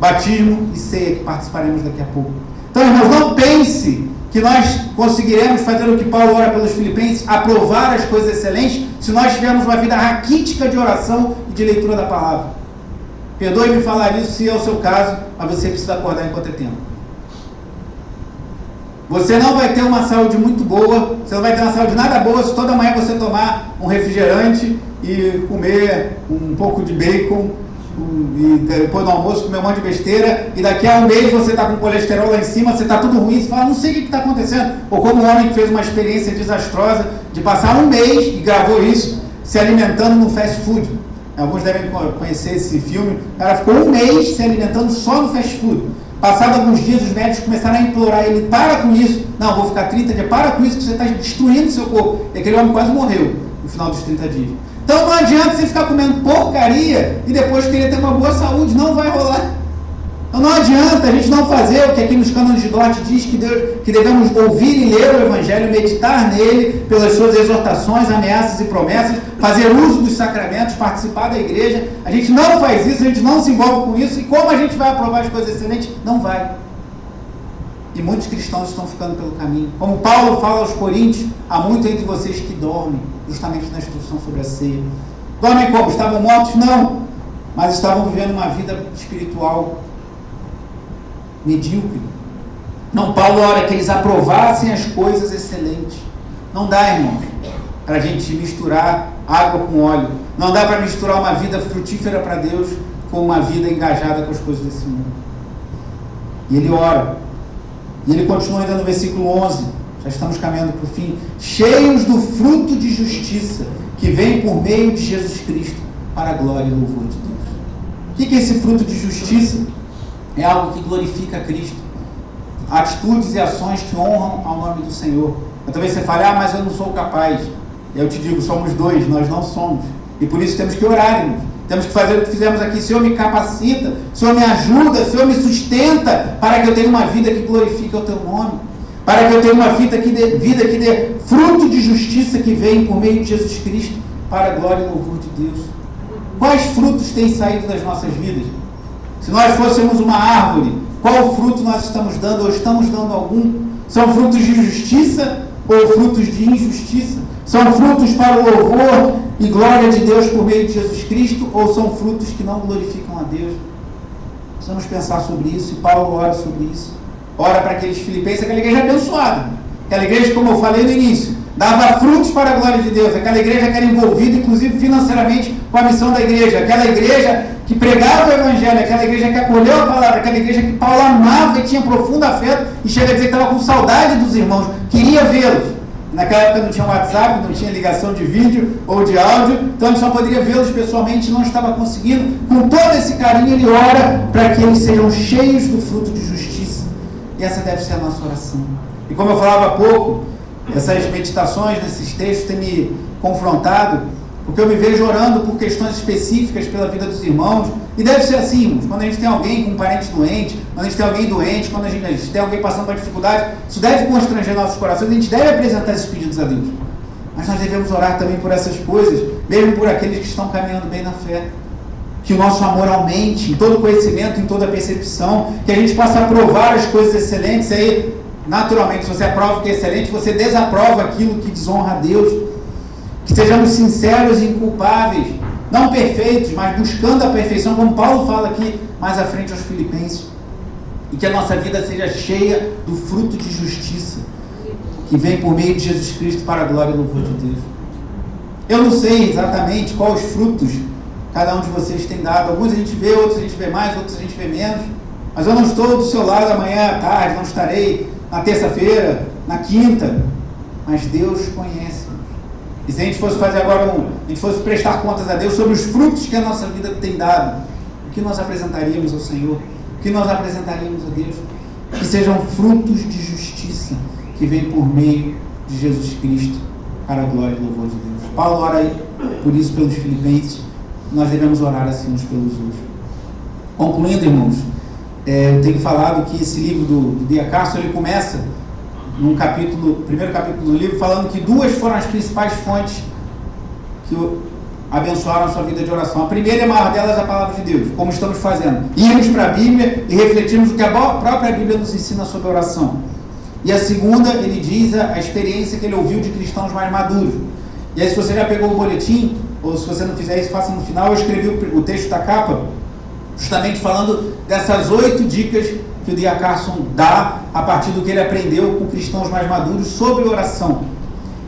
Batismo e ceia, que participaremos daqui a pouco. Então, irmãos, não pense que nós conseguiremos fazer o que Paulo ora pelos Filipenses, aprovar as coisas excelentes, se nós tivermos uma vida raquítica de oração e de leitura da palavra. Perdoe-me falar isso se é o seu caso, mas você precisa acordar enquanto é tempo. Você não vai ter uma saúde muito boa, você não vai ter uma saúde nada boa se toda manhã você tomar um refrigerante e comer um pouco de bacon, e depois do almoço comer um monte de besteira, e daqui a um mês você está com colesterol lá em cima, você está tudo ruim, você fala, não sei o que está acontecendo. Ou como um homem que fez uma experiência desastrosa de passar um mês, e gravou isso, se alimentando no fast food. Alguns devem conhecer esse filme. O cara ficou um mês se alimentando só no fast food. Passado alguns dias, os médicos começaram a implorar ele: para com isso. Não, vou ficar 30 dias. Para com isso que você está destruindo o seu corpo. E aquele homem quase morreu no final dos 30 dias. Então não adianta você ficar comendo porcaria e depois querer ter uma boa saúde. Não vai rolar. Então não adianta a gente não fazer o que aqui nos cânones de Dort diz que devemos ouvir e ler o Evangelho, meditar nele pelas suas exortações, ameaças e promessas, fazer uso dos sacramentos, participar da igreja. A gente não faz isso, a gente não se envolve com isso, e como a gente vai aprovar as coisas excelentes? Não vai. E muitos cristãos estão ficando pelo caminho. Como Paulo fala aos Coríntios: há muito entre vocês que dormem, justamente na instrução sobre a ceia. Dormem como? Estavam mortos? Não. Mas estavam vivendo uma vida espiritual medíocre. Não, Paulo ora que eles aprovassem as coisas excelentes. Não dá, irmãos, para a gente misturar água com óleo. Não dá para misturar uma vida frutífera para Deus com uma vida engajada com as coisas desse mundo. E ele ora. E ele continua ainda no versículo 11. Já estamos caminhando para o fim. Cheios do fruto de justiça que vem por meio de Jesus Cristo, para a glória e louvor de Deus. O que é esse fruto de justiça? É algo que glorifica a Cristo. Atitudes e ações que honram ao nome do Senhor. Então, talvez você fale: mas eu não sou capaz. Eu te digo, somos dois, nós não somos. E por isso temos que orar, irmãos. Temos que fazer o que fizemos aqui. Senhor, me capacita, Senhor, me ajuda, Senhor, me sustenta, para que eu tenha uma vida que glorifique o teu nome. Para que eu tenha uma vida que dê fruto de justiça que vem por meio de Jesus Cristo, para a glória e louvor de Deus. Quais frutos têm saído das nossas vidas? Se nós fôssemos uma árvore, qual fruto nós estamos dando, ou estamos dando algum? São frutos de justiça ou frutos de injustiça? São frutos para o louvor e glória de Deus por meio de Jesus Cristo, ou são frutos que não glorificam a Deus? Precisamos pensar sobre isso, e Paulo ora sobre isso. Ora para aqueles filipenses, aquela igreja abençoada. Aquela igreja, como eu falei no início, dava frutos para a glória de Deus. Aquela igreja que era envolvida, inclusive financeiramente, com a missão da igreja. Aquela igreja que pregava o Evangelho, aquela igreja que acolheu a palavra, aquela igreja que Paulo amava e tinha profundo afeto, e chega a dizer que estava com saudade dos irmãos, queria vê-los. Naquela época não tinha WhatsApp, não tinha ligação de vídeo ou de áudio, então ele só poderia vê-los pessoalmente, não estava conseguindo. Com todo esse carinho, ele ora para que eles sejam cheios do fruto de justiça. E essa deve ser a nossa oração. E como eu falava há pouco, essas meditações nesses textos têm me confrontado, porque eu me vejo orando por questões específicas pela vida dos irmãos, e deve ser assim, irmãos. Quando a gente tem alguém com um parente doente, quando a gente tem alguém doente, quando a gente tem alguém passando por dificuldade, isso deve constranger nossos corações, a gente deve apresentar esses pedidos a Deus. Mas nós devemos orar também por essas coisas, mesmo por aqueles que estão caminhando bem na fé. Que o nosso amor aumente em todo conhecimento, em toda percepção, que a gente possa aprovar as coisas excelentes. Aí, naturalmente, se você aprova o que é excelente, você desaprova aquilo que desonra a Deus. Que sejamos sinceros e inculpáveis, não perfeitos, mas buscando a perfeição, como Paulo fala aqui mais à frente aos Filipenses. E que a nossa vida seja cheia do fruto de justiça que vem por meio de Jesus Cristo para a glória e louvor de Deus. Eu não sei exatamente quais frutos cada um de vocês tem dado. Alguns a gente vê, outros a gente vê mais, outros a gente vê menos. Mas eu não estou do seu lado amanhã à tarde, não estarei na terça-feira, na quinta. Mas Deus conhece. E se a gente fosse fazer agora, a gente fosse prestar contas a Deus sobre os frutos que a nossa vida tem dado, o que nós apresentaríamos ao Senhor? O que nós apresentaríamos a Deus? Que sejam frutos de justiça que vêm por meio de Jesus Cristo para a glória e louvor de Deus. Paulo ora aí, por isso, pelos Filipenses. Nós devemos orar assim uns pelos outros. Concluindo, irmãos, eu tenho falado que esse livro do D.A. Carson, ele começa no primeiro capítulo do livro, falando que duas foram as principais fontes que abençoaram a sua vida de oração. A primeira e a maior delas é a palavra de Deus, como estamos fazendo. Irmos para a Bíblia e refletirmos o que a própria Bíblia nos ensina sobre oração. E a segunda, ele diz a experiência que ele ouviu de cristãos mais maduros. E aí, se você já pegou o boletim, ou se você não fizer isso, faça no final. Eu escrevi o texto da capa, justamente falando dessas 8 dicas que o D.A. Carson dá a partir do que ele aprendeu com cristãos mais maduros sobre oração.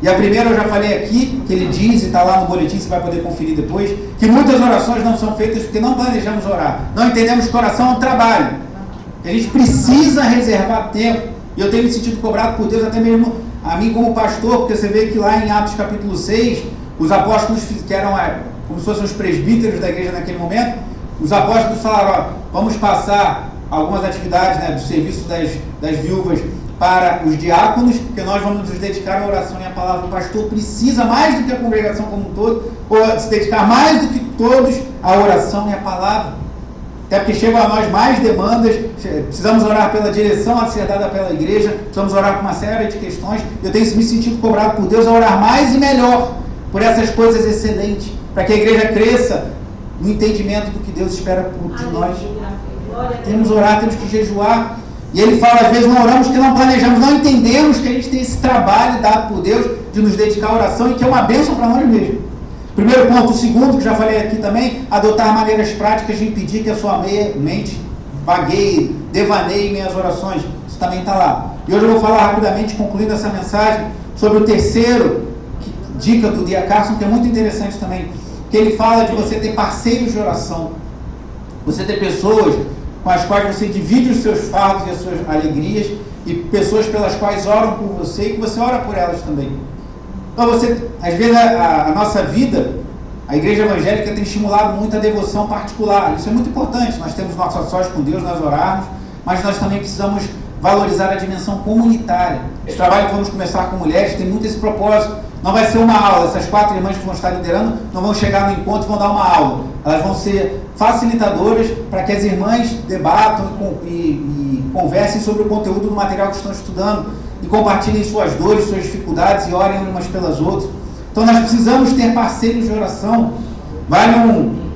E a primeira eu já falei aqui, que ele diz, e está lá no boletim, você vai poder conferir depois, que muitas orações não são feitas porque não planejamos orar. Não entendemos que oração é um trabalho. A gente precisa reservar tempo. E eu tenho me sentido cobrado por Deus, até mesmo a mim como pastor, porque você vê que lá em Atos capítulo 6, os apóstolos, que eram como se fossem os presbíteros da igreja naquele momento, os apóstolos falaram: vamos passar algumas atividades, né, do serviço das viúvas para os diáconos, porque nós vamos nos dedicar à oração e à palavra. O pastor precisa, mais do que a congregação como um todo, se dedicar mais do que todos à oração e à palavra. Até porque chegam a nós mais demandas, precisamos orar pela direção a ser dada pela igreja, precisamos orar por uma série de questões. Eu tenho me sentido cobrado por Deus a orar mais e melhor por essas coisas excelentes, para que a igreja cresça no entendimento do que Deus espera de nós. Temos que orar, temos que jejuar. E ele fala, às vezes não oramos porque não planejamos, não entendemos que a gente tem esse trabalho dado por Deus de nos dedicar à oração e que é uma bênção para nós mesmos. Primeiro ponto. O segundo, que já falei aqui também, adotar maneiras práticas de impedir que a sua mente vagueie, devaneie minhas orações. Isso também está lá. E hoje eu vou falar rapidamente, concluindo essa mensagem, sobre o terceiro dica do D.A. Carson, que é muito interessante também, que ele fala de você ter parceiros de oração. Você ter pessoas com as quais você divide os seus fardos e as suas alegrias, e pessoas pelas quais oram por você e que você ora por elas também. Então às vezes a nossa vida, a igreja evangélica tem estimulado muito a devoção particular. Isso é muito importante. Nós temos nosso sós com Deus, nós orarmos, mas nós também precisamos valorizar a dimensão comunitária. Esse trabalho que vamos começar com mulheres tem muito esse propósito. Não vai ser uma aula, essas 4 irmãs que vão estar liderando não vão chegar no encontro e vão dar uma aula. Elas vão ser facilitadoras para que as irmãs debatam e conversem sobre o conteúdo do material que estão estudando e compartilhem suas dores, suas dificuldades e orem umas pelas outras. Então nós precisamos ter parceiros de oração. Vale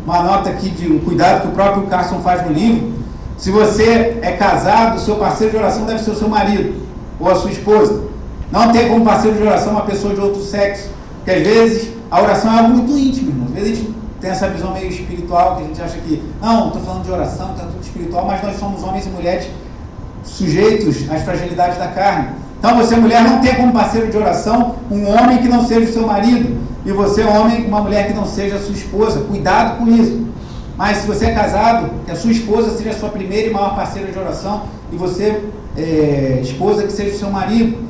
uma nota aqui de um cuidado que o próprio Carson faz no livro. Se você é casado, o seu parceiro de oração deve ser o seu marido ou a sua esposa. Não ter como parceiro de oração uma pessoa de outro sexo, porque às vezes a oração é algo muito íntimo, irmão. Às vezes a gente tem essa visão meio espiritual, que a gente acha que, não, estou falando de oração, está tudo espiritual, mas nós somos homens e mulheres sujeitos às fragilidades da carne. Então você, mulher, não tem como parceiro de oração um homem que não seja o seu marido, e você, homem, uma mulher que não seja a sua esposa. Cuidado com isso. Mas se você é casado, que a sua esposa seja a sua primeira e maior parceira de oração, e você, esposa, que seja o seu marido.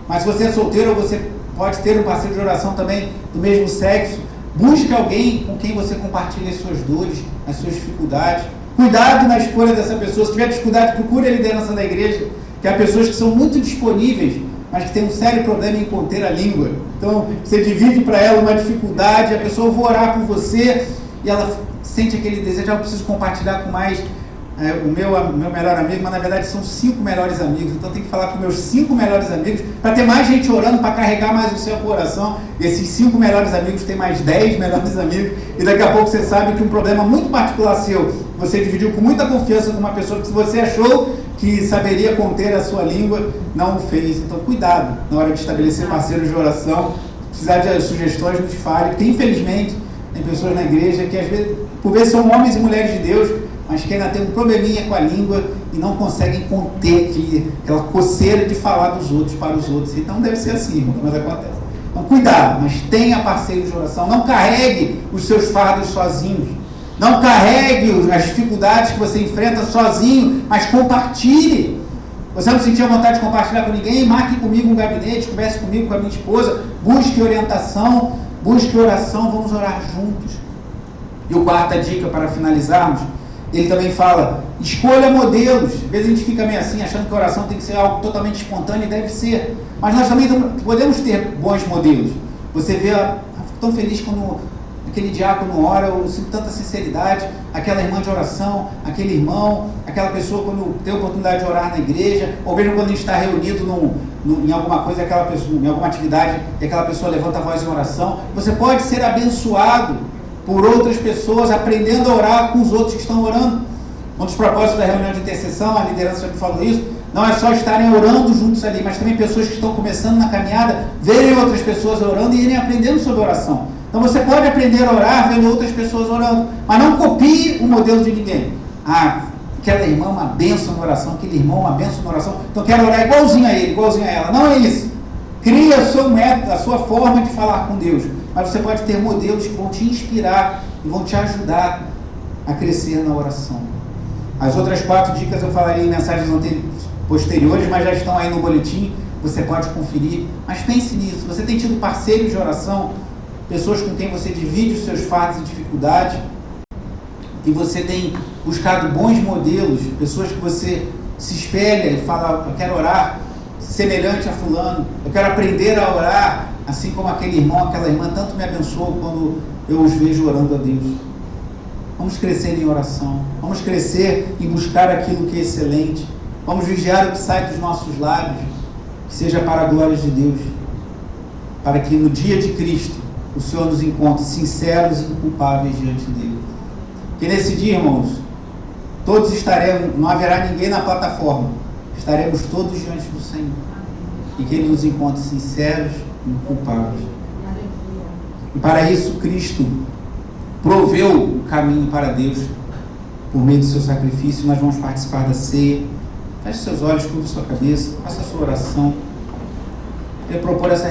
Mas se você é solteiro, você pode ter um parceiro de oração também do mesmo sexo. Busque alguém com quem você compartilhe as suas dores, as suas dificuldades. Cuidado na escolha dessa pessoa. Se tiver dificuldade, procure a liderança da igreja, que há pessoas que são muito disponíveis, mas que têm um sério problema em conter a língua. Então, você divide para ela uma dificuldade, a pessoa vai orar por você e ela sente aquele desejo, eu preciso compartilhar com mais o meu melhor amigo, mas na verdade são 5 melhores amigos, então tem que falar com meus 5 melhores amigos, para ter mais gente orando, para carregar mais o seu coração. Esses 5 melhores amigos têm mais 10 melhores amigos, e daqui a pouco você sabe que um problema muito particular seu, você dividiu com muita confiança com uma pessoa que você achou que saberia conter a sua língua, não o fez. Então cuidado na hora de estabelecer parceiros de oração. Se precisar de sugestões, nos fale, porque infelizmente tem pessoas na igreja que às vezes, por vezes são homens e mulheres de Deus, mas que ainda tem um probleminha com a língua e não conseguem conter aquela coceira de falar dos outros para os outros. Então deve ser assim, irmão, mas acontece. Então cuidado, mas tenha parceiros de oração. Não carregue os seus fardos sozinhos. Não carregue as dificuldades que você enfrenta sozinho, mas compartilhe. Você não sentiu vontade de compartilhar com ninguém? Marque comigo um gabinete, converse comigo, com a minha esposa, busque orientação, busque oração, vamos orar juntos. E a 4ª dica para finalizarmos, ele também fala, escolha modelos. Às vezes a gente fica meio assim, achando que a oração tem que ser algo totalmente espontâneo, e deve ser. Mas nós também podemos ter bons modelos. Você vê, fico tão feliz quando aquele diácono ora, eu sinto tanta sinceridade, aquela irmã de oração, aquele irmão, aquela pessoa quando tem a oportunidade de orar na igreja, ou mesmo quando a gente está reunido em alguma coisa, aquela pessoa, em alguma atividade, e aquela pessoa levanta a voz em oração. Você pode ser abençoado por outras pessoas, aprendendo a orar com os outros que estão orando. Um dos propósitos da reunião de intercessão, a liderança já me falou isso, não é só estarem orando juntos ali, mas também pessoas que estão começando na caminhada, verem outras pessoas orando e irem aprendendo sobre oração. Então você pode aprender a orar vendo outras pessoas orando, mas não copie o modelo de ninguém. Aquela irmã é uma bênção na oração, aquele irmão é uma bênção na oração, então eu quero orar igualzinho a ele, igualzinho a ela. Não é isso. Crie o seu método, a sua forma de falar com Deus. Mas você pode ter modelos que vão te inspirar e vão te ajudar a crescer na oração. As outras 4 dicas eu falarei em mensagens posteriores, mas já estão aí no boletim, você pode conferir. Mas pense nisso, você tem tido parceiros de oração, pessoas com quem você divide os seus fardos e dificuldades. e você tem buscado bons modelos, pessoas que você se espelha e fala, eu quero orar semelhante a fulano, eu quero aprender a orar, assim como aquele irmão, aquela irmã tanto me abençoam quando eu os vejo orando a Deus. Vamos crescer em oração, vamos crescer em buscar aquilo que é excelente, vamos vigiar o que sai dos nossos lábios, que seja para a glória de Deus, para que no dia de Cristo o Senhor nos encontre sinceros e inculpáveis diante dele. Que nesse dia, irmãos, todos estaremos, não haverá ninguém na plataforma, estaremos todos diante do Senhor, e que Ele nos encontre sinceros e inculpáveis. E para isso Cristo proveu o caminho para Deus por meio do seu sacrifício. Nós vamos participar da ceia. Feche seus olhos, curva sua cabeça, faça a sua oração. Eu propor essa